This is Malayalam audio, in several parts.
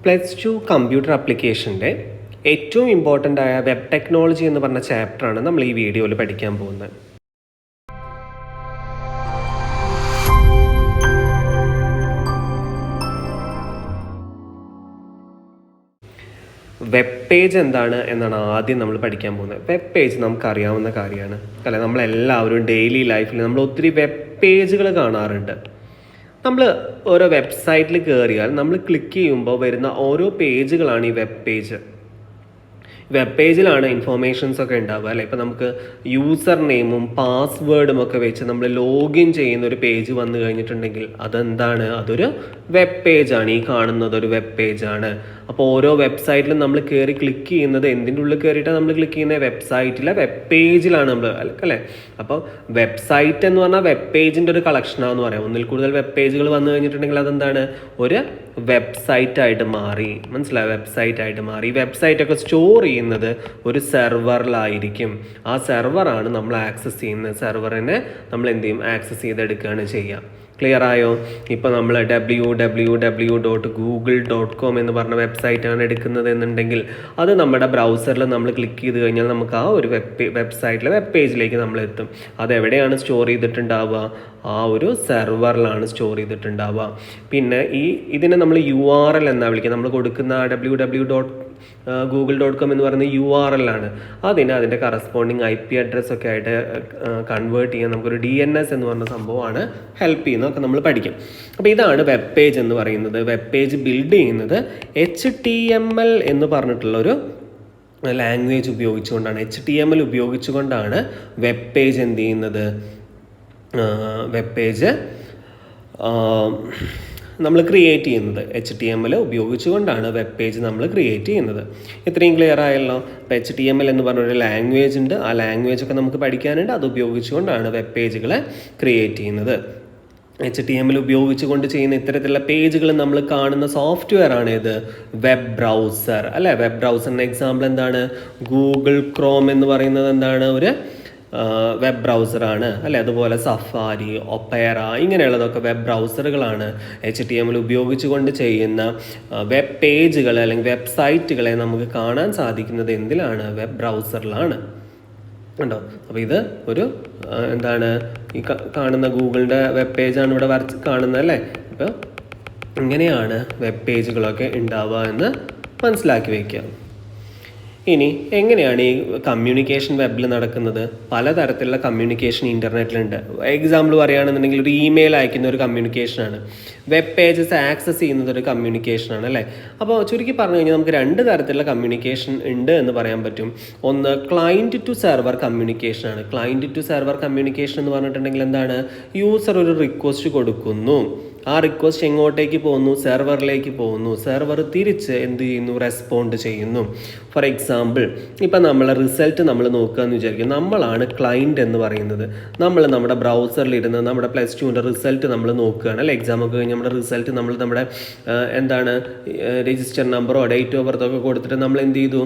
+2 കമ്പ്യൂട്ടർ ആപ്ലിക്കേഷൻ്റെ ഏറ്റവും ഇമ്പോർട്ടൻ്റ് ആയ വെബ് ടെക്നോളജി എന്ന് പറഞ്ഞ ചാപ്റ്ററാണ് നമ്മൾ ഈ വീഡിയോയിൽ പഠിക്കാൻ പോകുന്നത്. വെബ് പേജ് എന്താണ് എന്നാണ് ആദ്യം നമ്മൾ പഠിക്കാൻ പോകുന്നത്. വെബ് പേജ് നമുക്കറിയാവുന്ന കാര്യമാണ് അല്ലെ. നമ്മളെല്ലാവരും ഡെയിലി ലൈഫിൽ നമ്മൾ ഒത്തിരി വെബ് പേജുകൾ കാണാറുണ്ട്. നമ്മൾ ഓരോ വെബ്സൈറ്റിൽ കയറിയാൽ നമ്മൾ ക്ലിക്ക് ചെയ്യുമ്പോൾ വരുന്ന ഓരോ പേജുകളാണ് ഈ വെബ് പേജ്. വെബ് പേജിലാണ് ഇൻഫോർമേഷൻസ് ഒക്കെ ഉണ്ടാവുക അല്ലേ. ഇപ്പോൾ നമുക്ക് യൂസർ നെയിമും പാസ്വേഡും ഒക്കെ വെച്ച് നമ്മൾ ലോഗിൻ ചെയ്യുന്ന ഒരു പേജ് വന്നു കഴിഞ്ഞിട്ടുണ്ടെങ്കിൽ അതെന്താണ്? അതൊരു വെബ് പേജാണ്. ഈ കാണുന്നത് ഒരു വെബ് പേജാണ്. അപ്പോൾ ഓരോ വെബ്സൈറ്റിലും നമ്മൾ കയറി ക്ലിക്ക് ചെയ്യുന്നത് എന്തിൻ്റെ ഉള്ളിൽ കയറിയിട്ടാണ് നമ്മൾ ക്ലിക്ക് ചെയ്യുന്നത്? വെബ്സൈറ്റിലെ വെബ് പേജിലാണ് നമ്മൾ അല്ലേ. അപ്പോൾ വെബ്സൈറ്റ് എന്ന് പറഞ്ഞാൽ വെബ് പേജിൻ്റെ ഒരു കളക്ഷനാണെന്ന് പറയാം. ഒന്നിൽ കൂടുതൽ വെബ് പേജുകൾ വന്നു കഴിഞ്ഞിട്ടുണ്ടെങ്കിൽ അതെന്താണ്? ഒരു വെബ്സൈറ്റായിട്ട് മാറി. മനസ്സിലായി? വെബ്സൈറ്റായിട്ട് മാറി. ഈ വെബ്സൈറ്റൊക്കെ സ്റ്റോർ ചെയ്യുന്നത് ഒരു സെർവറിലായിരിക്കും. ആ സെർവറാണ് നമ്മൾ ആക്സസ് ചെയ്യുന്നത്. സെർവറിനെ നമ്മൾ എന്ത് ചെയ്യും? ആക്സസ് ചെയ്തെടുക്കുകയാണ് ചെയ്യുക. ക്ലിയർ ആയോ? ഇപ്പോൾ നമ്മൾ www.google.com എന്ന് പറഞ്ഞ വെബ്സൈറ്റാണ് എടുക്കുന്നത് എന്നുണ്ടെങ്കിൽ അത് നമ്മുടെ ബ്രൗസറിൽ നമ്മൾ ക്ലിക്ക് ചെയ്ത് കഴിഞ്ഞാൽ നമുക്ക് ആ ഒരു വെബ്സൈറ്റിലെ വെബ് പേജിലേക്ക് നമ്മൾ എത്തും. അതെവിടെയാണ് സ്റ്റോർ ചെയ്തിട്ടുണ്ടാവുക? ആ ഒരു സെർവറിലാണ് സ്റ്റോർ ചെയ്തിട്ടുണ്ടാവുക. പിന്നെ ഇതിനെ നമ്മൾ URL എന്നാണ് വിളിക്കുക. നമ്മൾ കൊടുക്കുന്ന www.google.com എന്ന് പറയുന്ന URL ആണ്. അതിൻ്റെ കറസ്പോണ്ടിങ് IP അഡ്രസ്സൊക്കെ ആയിട്ട് കൺവേർട്ട് ചെയ്യാൻ നമുക്കൊരു DNS എന്ന് പറഞ്ഞ സംഭവമാണ് ഹെൽപ്പ് ചെയ്യുന്നതൊക്കെ നമ്മൾ പഠിക്കും. അപ്പോൾ ഇതാണ് വെബ് പേജ് എന്ന് പറയുന്നത്. വെബ് പേജ് ബിൽഡ് ചെയ്യുന്നത് HTML എന്ന് പറഞ്ഞിട്ടുള്ളൊരു ലാംഗ്വേജ് ഉപയോഗിച്ചുകൊണ്ടാണ്. HTML ഉപയോഗിച്ചുകൊണ്ടാണ് വെബ് പേജ് എന്ത് ചെയ്യുന്നത്? വെബ് പേജ് നമ്മൾ ക്രിയേറ്റ് ചെയ്യുന്നത്. HTML ഉപയോഗിച്ചുകൊണ്ടാണ് വെബ് പേജ് നമ്മൾ ക്രിയേറ്റ് ചെയ്യുന്നത്. ഇത്രയും ക്ലിയർ ആയല്ലോ. ഇപ്പോൾ HTML എന്ന് പറഞ്ഞൊരു ലാംഗ്വേജ് ഉണ്ട്. ആ ലാംഗ്വേജൊക്കെ നമുക്ക് പഠിക്കാനുണ്ട്. അത് ഉപയോഗിച്ചുകൊണ്ടാണ് വെബ് പേജുകളെ ക്രിയേറ്റ് ചെയ്യുന്നത്. HTML ഉപയോഗിച്ചുകൊണ്ട് ചെയ്യുന്ന ഇത്തരത്തിലുള്ള പേജുകൾ നമ്മൾ കാണുന്ന സോഫ്റ്റ്വെയർ ആണ് ഇത് വെബ് ബ്രൗസർ അല്ലേ. വെബ് ബ്രൗസറിൻ്റെ എക്സാമ്പിൾ എന്താണ്? ഗൂഗിൾ ക്രോം എന്ന് പറയുന്നത് എന്താണ്? ഒരു വെബ് ബ്രൗസറാണ് അല്ലേ. അതുപോലെ സഫാരി, ഒപ്പേറ ഇങ്ങനെയുള്ളതൊക്കെ വെബ് ബ്രൗസറുകളാണ്. HTML ഉപയോഗിച്ചുകൊണ്ട് ചെയ്യുന്ന വെബ് പേജുകൾ അല്ലെങ്കിൽ വെബ്സൈറ്റുകളെ നമുക്ക് കാണാൻ സാധിക്കുന്നത് എന്തിലാണ്? വെബ് ബ്രൗസറിലാണ്. ഉണ്ടോ? അപ്പോൾ ഇത് ഒരു എന്താണ്? ഈ കാണുന്ന ഗൂഗിളിൻ്റെ വെബ് പേജാണ് ഇവിടെ കാണുന്നത് അല്ലേ. അപ്പോൾ ഇങ്ങനെയാണ് വെബ് പേജുകളൊക്കെ ഉണ്ടാവുക എന്ന് മനസ്സിലാക്കി വയ്ക്കുക. ഇനി എങ്ങനെയാണ് ഈ കമ്മ്യൂണിക്കേഷൻ വെബിൽ നടക്കുന്നത്? പലതരത്തിലുള്ള കമ്മ്യൂണിക്കേഷൻ ഇൻ്റർനെറ്റിലുണ്ട്. എക്സാമ്പിൾ പറയുകയാണെന്നുണ്ടെങ്കിൽ ഒരു ഇമെയിൽ അയക്കുന്ന ഒരു കമ്മ്യൂണിക്കേഷനാണ്. വെബ് പേജസ് ആക്സസ് ചെയ്യുന്നത് ഒരു കമ്മ്യൂണിക്കേഷനാണ് അല്ലേ. അപ്പോൾ ചുരുക്കി പറഞ്ഞു കഴിഞ്ഞാൽ നമുക്ക് രണ്ട് തരത്തിലുള്ള കമ്മ്യൂണിക്കേഷൻ ഉണ്ട് എന്ന് പറയാൻ പറ്റും. ഒന്ന് ക്ലയൻറ്റ് ടു സെർവർ കമ്മ്യൂണിക്കേഷനാണ്. ക്ലയൻറ്റ് ടു സെർവർ കമ്മ്യൂണിക്കേഷൻ എന്ന് പറഞ്ഞിട്ടുണ്ടെങ്കിൽ എന്താണ്? യൂസർ ഒരു റിക്വസ്റ്റ് കൊടുക്കുന്നു. ആ റിക്വസ്റ്റ് എങ്ങോട്ടേക്ക് പോകുന്നു? സെർവറിലേക്ക് പോകുന്നു. സെർവർ തിരിച്ച് എന്ത് ചെയ്യുന്നു? റെസ്പോണ്ട് ചെയ്യുന്നു. ഫോർ എക്സാമ്പിൾ ഇപ്പം നമ്മളെ റിസൾട്ട് നമ്മൾ നോക്കുകയെന്ന് വിചാരിക്കും. നമ്മളാണ് ക്ലയൻറ്റ് എന്ന് പറയുന്നത്. നമ്മൾ നമ്മുടെ ബ്രൗസറിലിരുന്ന് നമ്മുടെ +2ൻ്റെ റിസൾട്ട് നമ്മൾ നോക്കുകയാണ് അല്ലേ. എക്സാമൊക്കെ കഴിഞ്ഞ് നമ്മുടെ റിസൾട്ട് നമ്മൾ നമ്മുടെ എന്താണ് രജിസ്റ്റർ നമ്പറോ ഡേറ്റ് ഓഫ് ബർത്തോ ഒക്കെ കൊടുത്തിട്ട് നമ്മൾ എന്ത് ചെയ്തു?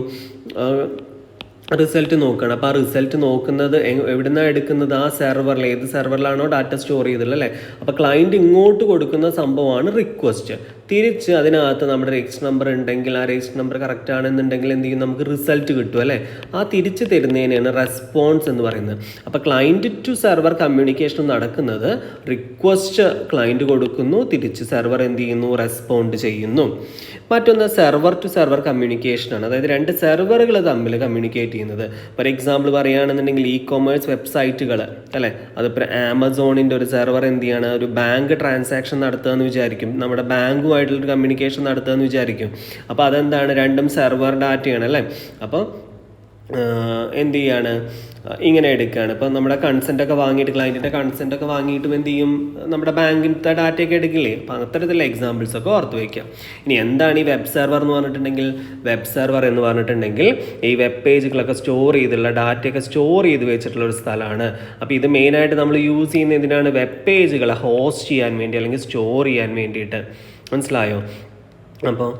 റിസൾട്ട് നോക്കുകയാണ്. അപ്പോൾ ആ റിസൾട്ട് നോക്കുന്നത് എവിടെ നിന്നാണ് എടുക്കുന്നത്? ആ സെർവറിൽ. ഏത് സെർവറിലാണോ ഡാറ്റ സ്റ്റോർ ചെയ്തിട്ടുള്ളത് അല്ലേ. അപ്പോൾ ക്ലയൻറ്റ് ഇങ്ങോട്ട് കൊടുക്കുന്ന സംഭവമാണ് റിക്വസ്റ്റ്. തിരിച്ച് അതിനകത്ത് നമ്മുടെ രജിസ്റ്റർ നമ്പർ ഉണ്ടെങ്കിൽ ആ രജിസ്റ്റർ നമ്പർ കറക്റ്റ് ആണെന്നുണ്ടെങ്കിൽ എന്ത് ചെയ്യും? നമുക്ക് റിസൾട്ട് കിട്ടും അല്ലേ. ആ തിരിച്ച് തരുന്നതിനാണ് റെസ്പോൺസ് എന്ന് പറയുന്നത്. അപ്പോൾ ക്ലയൻറ്റ് ടു സെർവർ കമ്മ്യൂണിക്കേഷൻ നടക്കുന്നത് റിക്വസ്റ്റ് ക്ലയൻറ്റ് കൊടുക്കുന്നു, തിരിച്ച് സെർവർ എന്ത് ചെയ്യുന്നു? റെസ്പോണ്ട് ചെയ്യുന്നു. മറ്റൊന്ന് സെർവർ ടു സെർവർ കമ്മ്യൂണിക്കേഷനാണ്. അതായത് രണ്ട് സെർവറുകൾ തമ്മിൽ കമ്മ്യൂണിക്കേറ്റ് ചെയ്യുന്നത്. ഫോർ എക്സാമ്പിൾ പറയുകയാണെന്നുണ്ടെങ്കിൽ ഇ-കൊമേഴ്സ് വെബ്സൈറ്റുകൾ അല്ലേ. അതിപ്പോൾ ആമസോണിൻ്റെ ഒരു സെർവർ എന്ത് ചെയ്യാണ്? ഒരു ബാങ്ക് ട്രാൻസാക്ഷൻ നടത്തുക എന്ന് വിചാരിക്കും. നമ്മുടെ ബാങ്കുമായിട്ടുള്ളൊരു കമ്മ്യൂണിക്കേഷൻ നടത്തുക എന്ന് വിചാരിക്കും. അപ്പോൾ അതെന്താണ്? രണ്ടും സെർവർ ഡാറ്റയാണ് അല്ലേ. അപ്പോൾ എന്ത് ചെയ്യാണ്? ഇങ്ങനെ എടുക്കുകയാണ്. ഇപ്പോൾ നമ്മുടെ കൺസെൻ്റൊക്കെ വാങ്ങിയിട്ട് ക്ലയൻറ്റിൻ്റെ കൺസെൻ്റൊക്കെ വാങ്ങിയിട്ടും എന്ത് ചെയ്യും? നമ്മുടെ ബാങ്കിൻ്റെ ഡാറ്റയൊക്കെ എടുക്കില്ലേ. അപ്പോൾ അത്തരത്തിലുള്ള എക്സാമ്പിൾസൊക്കെ ഓർത്ത് വയ്ക്കുക. ഇനി എന്താണ് ഈ വെബ് സെർവർ എന്ന് പറഞ്ഞിട്ടുണ്ടെങ്കിൽ? വെബ് സെർവർ എന്ന് പറഞ്ഞിട്ടുണ്ടെങ്കിൽ ഈ വെബ് പേജുകളൊക്കെ സ്റ്റോർ ചെയ്തിട്ടുള്ള ഡാറ്റയൊക്കെ സ്റ്റോർ ചെയ്ത് വെച്ചിട്ടുള്ള ഒരു സ്ഥലമാണ്. അപ്പോൾ ഇത് മെയിനായിട്ട് നമ്മൾ യൂസ് ചെയ്യുന്ന എന്തിനാണ്? വെബ് പേജുകളെ ഹോസ്റ്റ് ചെയ്യാൻ വേണ്ടി അല്ലെങ്കിൽ സ്റ്റോർ ചെയ്യാൻ വേണ്ടിയിട്ട്. മനസ്സിലായോ? അപ്പോൾ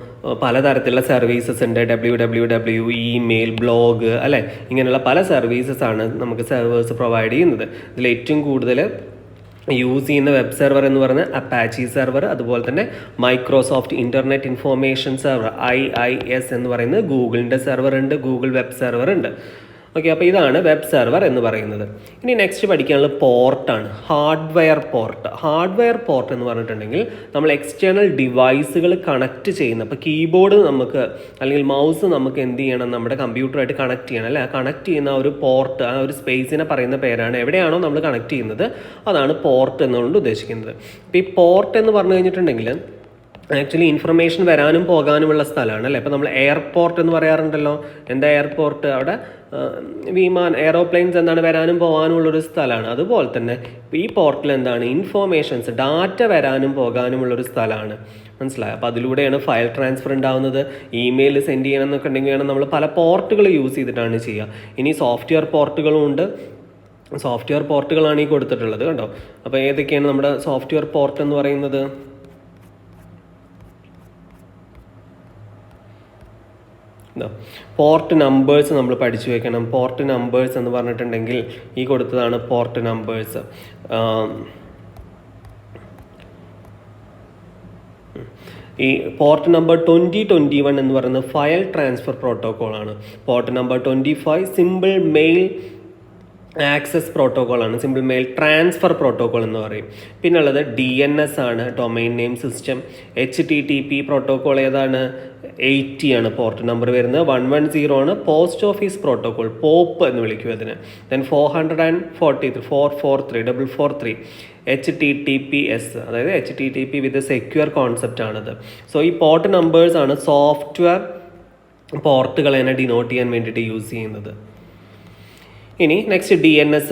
പലതരത്തിലുള്ള സർവീസസ് ഉണ്ട്. www, ഇമെയിൽ, ബ്ലോഗ് അല്ലേ. ഇങ്ങനെയുള്ള പല സർവീസസാണ് നമുക്ക് സെർവേഴ്സ് പ്രൊവൈഡ് ചെയ്യുന്നത്. ഇതിൽ ഏറ്റവും കൂടുതൽ യൂസ് ചെയ്യുന്ന വെബ് സെർവർ എന്ന് പറയുന്നത് അപ്പാച്ചി സെർവർ, അതുപോലെ തന്നെ Microsoft internet information server IIS എന്ന് പറയുന്നത് ഗൂഗിളിൻ്റെ സെർവർ ഉണ്ട്, ഗൂഗിൾ വെബ് സെർവർ ഉണ്ട്. ഓക്കെ, അപ്പോൾ ഇതാണ് വെബ് സെർവർ എന്ന് പറയുന്നത്. ഇനി നെക്സ്റ്റ് പഠിക്കാനുള്ളത് പോർട്ടാണ്, ഹാർഡ്വെയർ പോർട്ട്. ഹാർഡ്വെയർ പോർട്ട് എന്ന് പറഞ്ഞിട്ടുണ്ടെങ്കിൽ നമ്മൾ എക്സ്റ്റേണൽ ഡിവൈസുകൾ കണക്ട് ചെയ്യുന്ന, അപ്പോൾ കീബോർഡ് നമുക്ക് അല്ലെങ്കിൽ മൗസ് നമുക്ക് എന്ത് ചെയ്യണം, നമ്മുടെ കമ്പ്യൂട്ടറായിട്ട് കണക്ട് ചെയ്യണം അല്ലേ. കണക്ട് ചെയ്യുന്ന ഒരു പോർട്ട്, ആ ഒരു സ്പേസിനെ പറയുന്ന പേരാണ്. എവിടെയാണോ നമ്മൾ കണക്ട് ചെയ്യുന്നത് അതാണ് പോർട്ട് എന്നുകൊണ്ട് ഉദ്ദേശിക്കുന്നത്. അപ്പോൾ ഈ പോർട്ട് എന്ന് പറഞ്ഞു കഴിഞ്ഞിട്ടുണ്ടെങ്കിൽ ആക്ച്വലി ഇൻഫർമേഷൻ വരാനും പോകാനുമുള്ള സ്ഥലമാണ് അല്ലേ. ഇപ്പോൾ നമ്മൾ എയർപോർട്ട് എന്ന് പറയാറുണ്ടല്ലോ. എന്താ എയർപോർട്ട്? അവിടെ എയറോപ്ലെയിൻസ് എന്താണ് വരാനും പോകാനും ഉള്ളൊരു സ്ഥലമാണ്. അതുപോലെ തന്നെ ഈ പോർട്ടിൽ എന്താണ്, ഇൻഫോർമേഷൻസ്, ഡാറ്റ വരാനും പോകാനുമുള്ളൊരു സ്ഥലമാണ്. മനസ്സിലായി? അപ്പോൾ അതിലൂടെയാണ് ഫയൽ ട്രാൻസ്ഫർ ഉണ്ടാകുന്നത്. ഇമെയിൽ സെൻഡ് ചെയ്യണം എന്നൊക്കെ ഉണ്ടെങ്കിൽ നമ്മൾ പല പോർട്ടുകൾ യൂസ് ചെയ്തിട്ടാണ് ചെയ്യുക. ഇനി സോഫ്റ്റ്വെയർ പോർട്ടുകളും ഉണ്ട്. സോഫ്റ്റ്വെയർ പോർട്ടുകളാണ് ഈ കൊടുത്തിട്ടുള്ളത് കണ്ടോ. അപ്പോൾ ഏതൊക്കെയാണ് നമ്മുടെ സോഫ്റ്റ്വെയർ പോർട്ട് എന്ന് പറയുന്നത്? പോർട്ട് നമ്പേഴ്സ് നമ്മൾ പഠിച്ചു വെക്കണം. പോർട്ട് നമ്പേഴ്സ് എന്ന് പറഞ്ഞിട്ടുണ്ടെങ്കിൽ ഈ കൊടുത്തതാണ് പോർട്ട് നമ്പേഴ്സ്. ഈ പോർട്ട് നമ്പർ 2021 എന്ന് പറയുന്നത് ഫയൽ ട്രാൻസ്ഫർ പ്രോട്ടോക്കോളാണ്. Port number 25 simple mail access പ്രോട്ടോക്കോളാണ്, സിമ്പിൾ മെയിൽ ട്രാൻസ്ഫർ പ്രോട്ടോക്കോൾ എന്ന് പറയും. പിന്നുള്ളത് DNS ആണ്, domain name system. HTTP protocol ഏതാണ്? 80 ആണ് പോർട്ട് നമ്പർ വരുന്നത്. 110 ആണ് പോസ്റ്റ് ഓഫീസ് പ്രോട്ടോക്കോൾ, പോപ്പ് എന്ന് വിളിക്കും അതിന്. ദെൻ 443 HTTPS, അതായത് HTTP വിത്ത് സെക്യൂർ കോൺസെപ്റ്റ് ആണത്. സോ ഈ പോർട്ട് നമ്പേഴ്സ് ആണ് സോഫ്റ്റ്വെയർ പോർട്ടുകൾ തന്നെ ഡിനോട്ട് ചെയ്യാൻ വേണ്ടിയിട്ട് യൂസ് ചെയ്യുന്നത്. ഇനി നെക്സ്റ്റ് DNS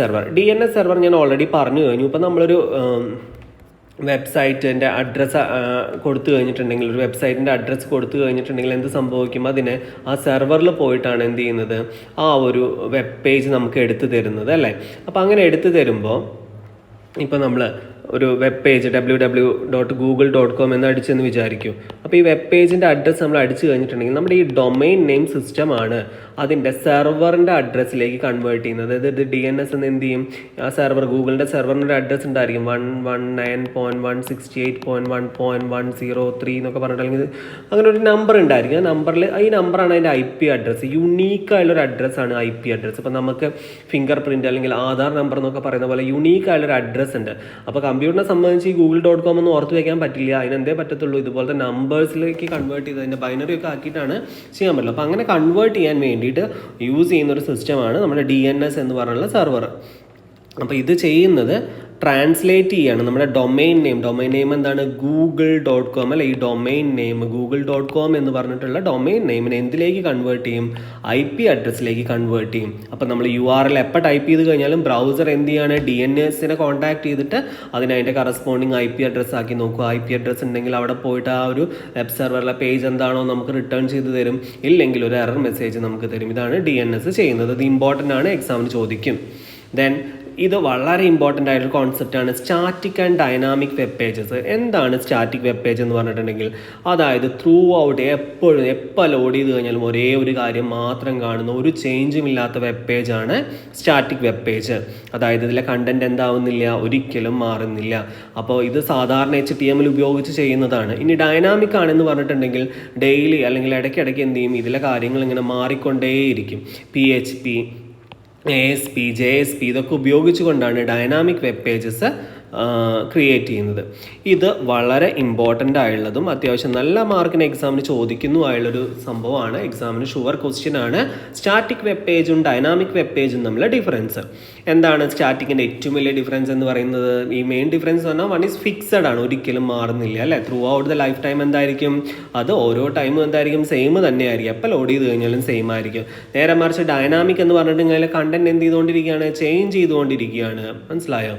സെർവർ ഞാൻ ഓൾറെഡി പറഞ്ഞു കഴിഞ്ഞു. ഇപ്പം നമ്മളൊരു വെബ്സൈറ്റിൻ്റെ അഡ്രസ്സ് കൊടുത്തു കഴിഞ്ഞിട്ടുണ്ടെങ്കിൽ, ഒരു വെബ്സൈറ്റിൻ്റെ അഡ്രസ്സ് കൊടുത്തു കഴിഞ്ഞിട്ടുണ്ടെങ്കിൽ എന്ത് സംഭവിക്കും, അതിന് ആ സെർവറിൽ പോയിട്ടാണ് എന്ത് ചെയ്യുന്നത്, ആ ഒരു വെബ് പേജ് നമുക്ക് എടുത്തു തരുന്നത് അല്ലേ. അപ്പോൾ അങ്ങനെ എടുത്തു തരുമ്പോൾ ഇപ്പോൾ നമ്മൾ ഒരു വെബ് പേജ് www.google.com എന്ന് അടിച്ചെന്ന് വിചാരിക്കൂ. അപ്പോൾ ഈ വെബ് പേജിൻ്റെ അഡ്രസ്സ് നമ്മൾ അടിച്ചു കഴിഞ്ഞിട്ടുണ്ടെങ്കിൽ നമ്മുടെ ഈ ഡൊമൈൻ നെയിം സിസ്റ്റമാണ് അതിൻ്റെ സെർവറിൻ്റെ അഡ്രസ്സിലേക്ക് കൺവേർട്ട് ചെയ്യുന്നത്. അതായത് DNS എന്ന് എന്ത് ചെയ്യും, ആ സെർവർ, ഗൂഗിളിൻ്റെ സെർവറിൻ്റെ അഡ്രസ്സ് ഉണ്ടായിരിക്കും 119.168.1.103 എന്നൊക്കെ പറഞ്ഞിട്ട്, അല്ലെങ്കിൽ അങ്ങനെ ഒരു നമ്പർ ഉണ്ടായിരിക്കും. ആ നമ്പറിൽ, ഈ നമ്പറാണ് അതിൻ്റെ IP അഡ്രസ്സ്. യുണീക്കായുള്ളൊരു അഡ്രസ്സാണ് IP address. ഇപ്പോൾ നമുക്ക് ഫിംഗർ പ്രിൻറ്റ് അല്ലെങ്കിൽ ആധാർ നമ്പർ എന്നൊക്കെ പറയുന്ന പോലെ യുണീക്കായുള്ളൊരു അഡ്രസ്സ് ഉണ്ട്. അപ്പോൾ കമ്പ്യൂട്ടറിനെ സംബന്ധിച്ച് ഈ google.com ഒന്നും ഓർത്ത് വയ്ക്കാൻ പറ്റില്ല. അതിനെന്തേ പറ്റത്തുള്ളൂ, ഇതുപോലത്തെ നമ്പേഴ്സിലേക്ക് കൺവേർട്ട് ചെയ്ത് അതിൻ്റെ ബൈനറി ഒക്കെ ആക്കിയിട്ടാണ് ചെയ്യാൻ പറ്റുള്ളൂ. അപ്പോൾ അങ്ങനെ കൺവേർട്ട് ചെയ്യാൻ വേണ്ടിയിട്ട് യൂസ് ചെയ്യുന്ന ഒരു സിസ്റ്റമാണ് നമ്മുടെ DNS എന്ന് പറഞ്ഞുള്ള സെർവർ. അപ്പോൾ ഇത് ചെയ്യുന്നത് ട്രാൻസ്ലേറ്റ് ചെയ്യാണ് നമ്മുടെ ഡൊമൈൻ നെയിം എന്താണ്, google.com അല്ലെ. ഈ ഡൊമൈൻ നെയിം google.com എന്ന് പറഞ്ഞിട്ടുള്ള ഡൊമൈൻ നെയിമിനെ എന്തിലേക്ക് കൺവേർട്ട് ചെയ്യും, IP അഡ്രസ്സിലേക്ക് കൺവേർട്ട് ചെയ്യും. അപ്പോൾ നമ്മൾ URL എപ്പോൾ ടൈപ്പ് ചെയ്ത് കഴിഞ്ഞാലും ബ്രൗസർ എന്ത് ചെയ്യാണ്, DNSനെ കോൺടാക്ട് ചെയ്തിട്ട് അതിൻ്റെ കറസ്പോണ്ടിങ് IP അഡ്രസ്സ് ആക്കി നോക്കുക. IP അഡ്രസ്സ് ഉണ്ടെങ്കിൽ അവിടെ പോയിട്ട് ആ ഒരു വെബ് സെർവറിലെ പേജ് എന്താണോ നമുക്ക് റിട്ടേൺ ചെയ്ത് തരും, ഇല്ലെങ്കിൽ ഒരു എറർ മെസ്സേജ് നമുക്ക് തരും. ഇതാണ് DNS ചെയ്യുന്നത്. ഇത് ഇമ്പോർട്ടൻ്റ് ആണ്, എക്സാമിന് ചോദിക്കും. ദെൻ ഇത് വളരെ ഇമ്പോർട്ടൻ്റ് ആയിട്ടൊരു കോൺസെപ്റ്റാണ് static and dynamic web pages. എന്താണ് സ്റ്റാറ്റിക് വെബ് പേജ് എന്ന് പറഞ്ഞിട്ടുണ്ടെങ്കിൽ, അതായത് ത്രൂ ഔട്ട് എപ്പോൾ ലോഡ് ചെയ്ത് കഴിഞ്ഞാലും ഒരേ ഒരു കാര്യം മാത്രം കാണുന്ന, ഒരു ചേഞ്ചും ഇല്ലാത്ത വെബ് പേജാണ് സ്റ്റാറ്റിക് വെബ് പേജ്. അതായത് ഇതിലെ കണ്ടന്റ് എന്താവുന്നില്ല, ഒരിക്കലും മാറുന്നില്ല. അപ്പോൾ ഇത് സാധാരണ HTML ഉപയോഗിച്ച് ചെയ്യുന്നതാണ്. ഇനി ഡൈനാമിക് ആണെന്ന് പറഞ്ഞിട്ടുണ്ടെങ്കിൽ ഡെയിലി അല്ലെങ്കിൽ ഇടയ്ക്കിടയ്ക്ക് എന്ത് ചെയ്യും, ഇതിലെ കാര്യങ്ങൾ ഇങ്ങനെ മാറിക്കൊണ്ടേയിരിക്കും. PHP, ASP, JSP ഇതൊക്കെ ഉപയോഗിച്ചുകൊണ്ടാണ് ഡൈനാമിക് വെബ് പേജസ് ക്രിയേറ്റ് ചെയ്യുന്നത്. ഇത് വളരെ ഇമ്പോർട്ടൻ്റ് ആയുള്ളതും അത്യാവശ്യം നല്ല മാർക്കിന് എക്സാമിന് ചോദിക്കുന്നു ആയുള്ളൊരു സംഭവമാണ്. എക്സാമിന് ഷുവർ ക്വസ്റ്റ്യൻ ആണ്. സ്റ്റാറ്റിക് വെബ് പേജും ഡൈനാമിക് വെബ് പേജും തമ്മിലുള്ള ഡിഫറൻസ് എന്താണ്? സ്റ്റാറ്റിക്കിൻ്റെ ഏറ്റവും വലിയ ഡിഫറൻസ് എന്ന് പറയുന്നത്, ഈ മെയിൻ ഡിഫറൻസ് പറഞ്ഞാൽ വൺ ഈസ് ഫിക്സഡ് ആണ്, ഒരിക്കലും മാറുന്നില്ല അല്ലേ. Through out the life time എന്തായിരിക്കും, അത് ഓരോ ടൈമും എന്തായിരിക്കും, സെയിം തന്നെയായിരിക്കും. എപ്പോൾ ലോഡ് ചെയ്ത് കഴിഞ്ഞാലും സെയിം ആയിരിക്കും. നേരെ മറിച്ച് ഡൈനാമിക് എന്ന് പറഞ്ഞിട്ടുണ്ടെങ്കിൽ കണ്ടന്റ് എന്ത് ചെയ്തുകൊണ്ടിരിക്കുകയാണ്, ചേഞ്ച് ചെയ്തുകൊണ്ടിരിക്കുകയാണ്. മനസ്സിലായോ?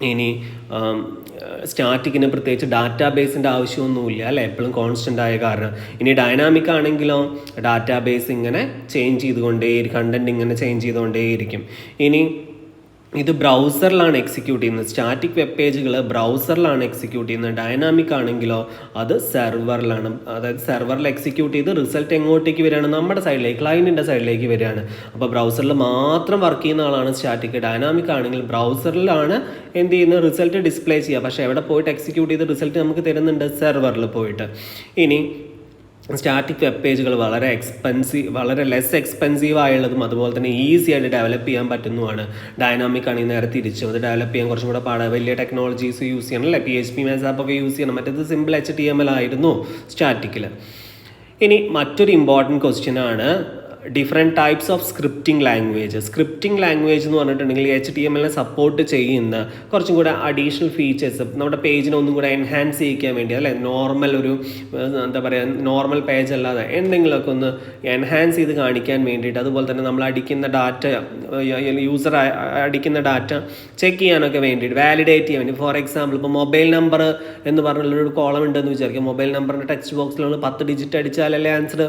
ഇനി സ്റ്റാറ്റിക്കിന് പ്രത്യേകിച്ച് ഡാറ്റാബേസിൻ്റെ ആവശ്യമൊന്നുമില്ല അല്ലേ, എപ്പോഴും കോൺസ്റ്റൻ്റ് ആയ കാരണം. ഇനി ഡൈനാമിക് ആണെങ്കിലോ ഡാറ്റാബേസ് ഇങ്ങനെ ചേഞ്ച് ചെയ്തുകൊണ്ടേയിരിക്കും, കണ്ടന്റ് ഇങ്ങനെ ചേഞ്ച് ചെയ്തുകൊണ്ടേയിരിക്കും. ഇനി ഇത് ബ്രൗസറിലാണ് എക്സിക്യൂട്ട് ചെയ്യുന്നത്. സ്റ്റാറ്റിക് വെബ് പേജുകൾ ബ്രൗസറിലാണ് എക്സിക്യൂട്ട് ചെയ്യുന്നത്. ഡൈനാമിക് ആണെങ്കിലോ അത് സെർവറിലാണ്. അതായത് സെർവറിൽ എക്സിക്യൂട്ട് ചെയ്ത് റിസൾട്ട് എങ്ങോട്ടേക്ക് വരികയാണ്? നമ്മുടെ സൈഡിലേക്ക്, ക്ലയൻറ്റിൻ്റെ സൈഡിലേക്ക് വരികയാണ്. അപ്പോൾ ബ്രൗസറിൽ മാത്രം വർക്ക് ചെയ്യുന്ന ആളാണ് സ്റ്റാറ്റിക്. ഡൈനാമിക് ആണെങ്കിൽ ബ്രൗസറിലാണ് എന്ത് ചെയ്യുന്നത്? റിസൾട്ട് ഡിസ്പ്ലേ ചെയ്യുക. പക്ഷേ എവിടെ പോയിട്ട് എക്സിക്യൂട്ട് ചെയ്ത് റിസൾട്ട് നമുക്ക് തരുന്നുണ്ട്? സെർവറിൽ പോയിട്ട്. ഇനി സ്റ്റാറ്റിക് വെബ് പേജുകൾ വളരെ ലെസ് എക്സ്പെൻസീവ് ആയുള്ളതും അതുപോലെ തന്നെ ഈസി ആയിട്ട് ഡെവലപ്പ് ചെയ്യാൻ പറ്റുന്നതുമാണ്. ഡൈനാമിക് ആണെങ്കിൽ നേരെ തിരിച്ചും അത് ഡെവലപ്പ് ചെയ്യാൻ കുറച്ചും കൂടെ പാടാണ്. വലിയ ടെക്നോളജീസ് യൂസ് ചെയ്യണം അല്ലേ, PHP MESAP ഒക്കെ യൂസ് ചെയ്യണം. മറ്റേത് സിമ്പിൾ HTML ആയിരുന്നു സ്റ്റാറ്റിക്കിൽ. ഇനി മറ്റൊരു ഇമ്പോർട്ടൻറ്റ് ക്വസ്റ്റ്യൻ ആണ് different types of scripting language. Scripting language എന്ന് പറഞ്ഞിട്ടുണ്ടെങ്കിൽ HTML സപ്പോർട്ട് ചെയ്യുന്ന കുറച്ചും കൂടെ അഡീഷണൽ ഫീച്ചേഴ്സ് നമ്മുടെ പേജിനെ ഒന്നും കൂടെ എൻഹാൻസ് ചെയ്യിക്കാൻ വേണ്ടി, അല്ലേ, നോർമൽ ഒരു എന്താ പറയുക, നോർമൽ പേജ് അല്ലാതെ എന്തെങ്കിലുമൊക്കെ ഒന്ന് എൻഹാൻസ് ചെയ്ത് കാണിക്കാൻ വേണ്ടിയിട്ട്, അതുപോലെ തന്നെ നമ്മൾ അടിക്കുന്ന ഡാറ്റ, യൂസർ അടിക്കുന്ന ഡാറ്റ ചെക്ക് ചെയ്യാനൊക്കെ വേണ്ടിയിട്ട്, വാലിഡേറ്റ് ചെയ്യാൻ വേണ്ടി. ഫോർ എക്സാമ്പിൾ ഇപ്പോൾ മൊബൈൽ നമ്പർ എന്ന് പറഞ്ഞുള്ളൊരു കോളം ഉണ്ടെന്ന് വിചാരിക്കുക. മൊബൈൽ നമ്പറിൻ്റെ ടെക്സ്റ്റ് ബോക്സിൽ നമ്മൾ 10 ഡിജിറ്റ് അടിച്ചാലല്ലേ ആൻസർ,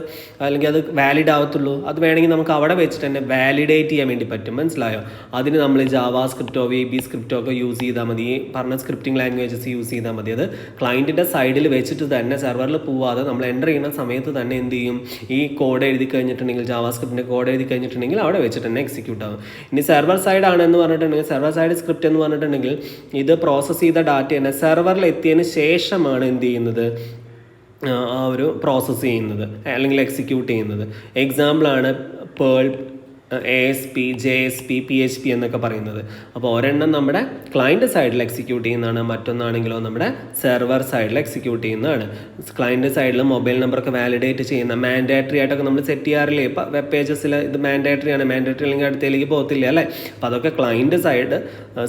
അല്ലെങ്കിൽ അത് വാലിഡ് ആവത്തുള്ളൂ. അത് വേണമെങ്കിൽ നമുക്ക് അവിടെ വെച്ചിട്ട് തന്നെ വാലിഡേറ്റ് ചെയ്യാൻ വേണ്ടി പറ്റും. മനസ്സിലായോ? അതിന് നമ്മൾ ജാവാ സ്ക്രിപ്റ്റോ VB സ്ക്രിപ്റ്റോ ഒക്കെ യൂസ് ചെയ്താൽ മതി. ഈ പറഞ്ഞ സ്ക്രിപ്റ്റിംഗ് ലാംഗ്വേജസ് യൂസ് ചെയ്താൽ മതി. അത് ക്ലയൻറ്റിൻ്റെ സൈഡിൽ വെച്ചിട്ട് തന്നെ സെർവറിൽ പോവാതെ നമ്മൾ എൻ്റർ ചെയ്യുന്ന സമയത്ത് തന്നെ എന്ത് ചെയ്യും? ഈ കോഡ് എഴുതി കഴിഞ്ഞിട്ടുണ്ടെങ്കിൽ, ജാവാ സ്ക്രിപ്റ്റിൻ്റെ കോഡ് എഴുതി കഴിഞ്ഞിട്ടുണ്ടെങ്കിൽ അവിടെ വെച്ചിട്ട് തന്നെ എക്സിക്യൂട്ട് ആകും. ഇനി സെർവർ സൈഡ് ആണെന്ന് പറഞ്ഞിട്ടുണ്ടെങ്കിൽ, സെർവർ സൈഡ് സ്ക്രിപ്റ്റ് എന്ന് പറഞ്ഞിട്ടുണ്ടെങ്കിൽ ഇത് പ്രോസസ്സ് ചെയ്ത ഡാറ്റ തന്നെ സെർവറിൽ എത്തിയതിന് ശേഷമാണ് എന്ത് ചെയ്യുന്നത്? ആ ഒരു പ്രോസസ്സ് ചെയ്യുന്നത് അല്ലെങ്കിൽ എക്സിക്യൂട്ട് ചെയ്യുന്നത്. എക്സാമ്പിളാണ് പേൾ, ASP, JSP, PHP എന്നൊക്കെ പറയുന്നത്. അപ്പോൾ ഒരെണ്ണം നമ്മുടെ ക്ലയൻറ്റ് സൈഡിൽ എക്സിക്യൂട്ട് ചെയ്യുന്നതാണ്, മറ്റൊന്നാണെങ്കിലോ നമ്മുടെ സെർവർ സൈഡിൽ എക്സിക്യൂട്ട് ചെയ്യുന്നതാണ്. ക്ലയൻറ്റ് സൈഡിൽ മൊബൈൽ നമ്പറൊക്കെ വാലിഡേറ്റ് ചെയ്യുന്ന മാൻഡേറ്ററി ആയിട്ടൊക്കെ നമ്മൾ സെറ്റ് ചെയ്യാറില്ലേ ഇപ്പോൾ വെബ് പേജസിൽ? ഇത് മാൻഡേറ്ററി ആണ്. മാൻഡേറ്ററി അല്ലെങ്കിൽ അടുത്തേക്ക് പോകത്തില്ല അല്ലേ? അപ്പോൾ അതൊക്കെ ക്ലയൻറ്റ് സൈഡ്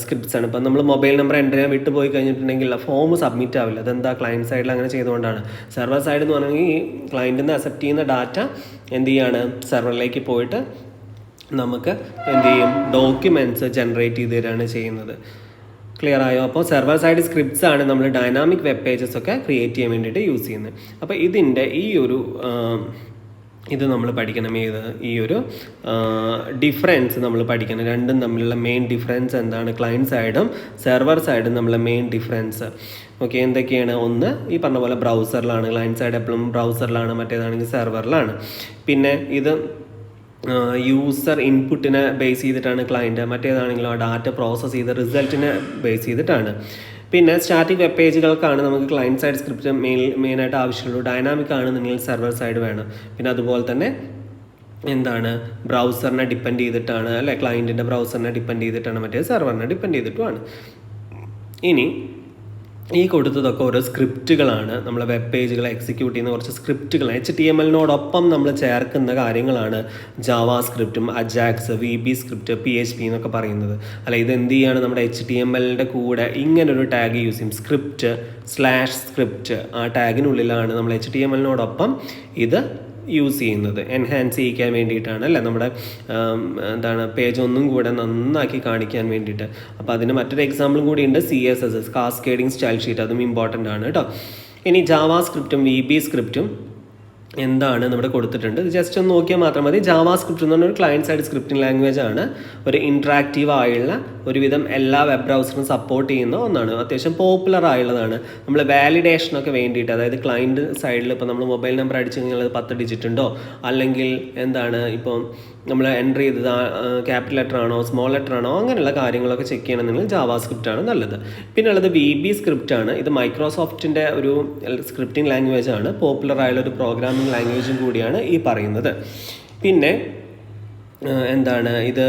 സ്ക്രിപ്റ്റ്സ് ആണ്. ഇപ്പോൾ നമ്മൾ മൊബൈൽ നമ്പർ എൻ്റർ ചെയ്യാൻ വിട്ടു പോയി കഴിഞ്ഞിട്ടുണ്ടെങ്കിൽ ഫോം സബ്മിറ്റ് ആവില്ല. അതെന്താ? ക്ലയൻറ്റ് സൈഡിൽ അങ്ങനെ ചെയ്തുകൊണ്ടാണ്. സെർവർ സൈഡ് എന്ന് പറഞ്ഞാൽ ഈ ക്ലയൻറ്റിൽ നിന്ന് അക്സെപ്റ്റ് ചെയ്യുന്ന ഡാറ്റ എന്ത് ചെയ്യാണ്? സെർവറിലേക്ക് പോയിട്ട് നമുക്ക് എന്ത് ചെയ്യും? ഡോക്യുമെൻറ്റ്സ് ജനറേറ്റ് ചെയ്ത് തരികയാണ് ചെയ്യുന്നത്. ക്ലിയർ ആയോ? അപ്പോൾ സെർവർ സൈഡ് സ്ക്രിപ്റ്റ്സ് ആണ് നമ്മൾ ഡൈനാമിക് വെബ് പേജസ് ഒക്കെ ക്രിയേറ്റ് ചെയ്യാൻ വേണ്ടിയിട്ട് യൂസ് ചെയ്യുന്നത്. അപ്പോൾ ഇതിൻ്റെ ഇത് നമ്മൾ പഠിക്കണം. ഈ ഒരു ഡിഫറൻസ് നമ്മൾ പഠിക്കണം. രണ്ടും തമ്മിലുള്ള മെയിൻ ഡിഫറൻസ് എന്താണ്? ക്ലയൻറ്റ് സൈഡും സെർവർ സൈഡും തമ്മിലുള്ള മെയിൻ ഡിഫറൻസ്. ഓക്കെ, എന്തൊക്കെയാണ്? ഒന്ന്, ഈ പറഞ്ഞ പോലെ ബ്രൗസറിലാണ്. ക്ലയൻറ്റ് സൈഡ് എപ്പോഴും ബ്രൗസറിലാണ്, മറ്റേതാണെങ്കിൽ സെർവറിലാണ്. പിന്നെ ഇത് യൂസർ ഇൻപുട്ടിനെ ബേസ് ചെയ്തിട്ടാണ് ക്ലയൻറ്റ്, മറ്റേതാണെങ്കിലും ആ ഡാറ്റ പ്രോസസ്സ് ചെയ്ത് റിസൾട്ടിനെ ബേസ് ചെയ്തിട്ടാണ്. പിന്നെ സ്റ്റാറ്റിക് വെബ് പേജുകൾക്കാണ് നമുക്ക് ക്ലയൻറ്റ് സൈഡ് സ്ക്രിപ്റ്റ് മെയിനായിട്ട് ആവശ്യമുള്ളൂ. ഡൈനാമിക് ആണെന്നുണ്ടെങ്കിൽ സെർവർ സൈഡ് വേണം. പിന്നെ അതുപോലെ തന്നെ എന്താണ്? ബ്രൗസറിനെ ഡിപ്പെൻഡ് ചെയ്തിട്ടാണ്, അല്ലെ, ക്ലയൻറ്റിൻ്റെ ബ്രൗസറിനെ ഡിപ്പെൻഡ് ചെയ്തിട്ടാണ്, മറ്റേ സെർവറിനെ ഡിപ്പെൻഡ് ചെയ്തിട്ടുമാണ്. ഇനി ഈ കൊടുത്തതൊക്കെ ഓരോ സ്ക്രിപ്റ്റുകളാണ്. നമ്മൾ വെബ് പേജുകൾ എക്സിക്യൂട്ട് ചെയ്യുന്ന കുറച്ച് സ്ക്രിപ്റ്റുകൾ HTML-നോടൊപ്പം നമ്മൾ ചേർക്കുന്ന കാര്യങ്ങളാണ് ജാവാ സ്ക്രിപ്റ്റും അജാക്സ്, VB സ്ക്രിപ്റ്റ്, PHP എന്നൊക്കെ പറയുന്നത്. അല്ല, ഇത് എന്ത് ചെയ്യാണ്? നമ്മുടെ HTML-ൻ്റെ കൂടെ ഇങ്ങനൊരു ടാഗ് യൂസ് ചെയ്യും, സ്ക്രിപ്റ്റ്. ആ ടാഗിനുള്ളിലാണ് നമ്മൾ HTML-നോടൊപ്പം ഇത് യൂസ് ചെയ്യുന്നത്. എൻഹാൻസ് ചെയ്യിക്കാൻ വേണ്ടിയിട്ടാണ്, അല്ലേ, നമ്മുടെ പേജ് ഒന്നും കൂടെ നന്നാക്കി കാണിക്കാൻ വേണ്ടിയിട്ട്. അപ്പോൾ അതിന് മറ്റൊരു എക്സാമ്പിളും കൂടി ഉണ്ട്, CSS, കാസ്കേഡിങ് സ്റ്റൈൽ ഷീറ്റ്. അതും ഇമ്പോർട്ടൻ്റ് ആണ് കേട്ടോ. ഇനി ജാവാ സ്ക്രിപ്റ്റും VB സ്ക്രിപ്റ്റും എന്താണ് നമ്മുടെ കൊടുത്തിട്ടുണ്ട്. ജസ്റ്റ് ഒന്ന് നോക്കിയാൽ മാത്രം മതി. ജാവാ സ്ക്രിപ്റ്റ് എന്ന് പറഞ്ഞാൽ ഒരു ക്ലയൻറ്റ് സൈഡ് സ്ക്രിപ്റ്റിംഗ് ലാംഗ്വേജ് ആണ്. ഒരു ഇൻട്രാക്റ്റീവ് ആയുള്ള ഒരുവിധം എല്ലാ വെബ് ബ്രൗസറും സപ്പോർട്ട് ചെയ്യുന്ന ഒന്നാണ്. അത്യാവശ്യം പോപ്പുലർ ആയുള്ളതാണ്. നമ്മൾ വാലിഡേഷനൊക്കെ വേണ്ടിയിട്ട്, അതായത് ക്ലയൻറ്റ് സൈഡിൽ ഇപ്പോൾ നമ്മൾ മൊബൈൽ നമ്പർ അടിച്ചു കഴിഞ്ഞാൽ അത് 10 ഡിജിറ്റ് ഉണ്ടോ, അല്ലെങ്കിൽ എന്താണ് ഇപ്പോൾ നമ്മൾ എൻ്റർ ചെയ്തത് ക്യാപിറ്റൽ ലെറ്റർ ആണോ സ്മോൾ ലെറ്റർ ആണോ, അങ്ങനെയുള്ള കാര്യങ്ങളൊക്കെ ചെക്ക് ചെയ്യണമെന്നുണ്ടെങ്കിൽ ജാവാ സ്ക്രിപ്റ്റ് ആണ് നല്ലത്. പിന്നെ ഉള്ളത് VB സ്ക്രിപ്റ്റ് ആണ്. ഇത് മൈക്രോസോഫ്റ്റിൻ്റെ ഒരു സ്ക്രിപ്റ്റിംഗ് ലാംഗ്വേജ് ആണ്. പോപ്പുലർ ആയുള്ള ഒരു പ്രോഗ്രാമിംഗ് ലാംഗ്വേജും കൂടിയാണ് ഈ പറയുന്നത്. പിന്നെ എന്താണ് ഇത്?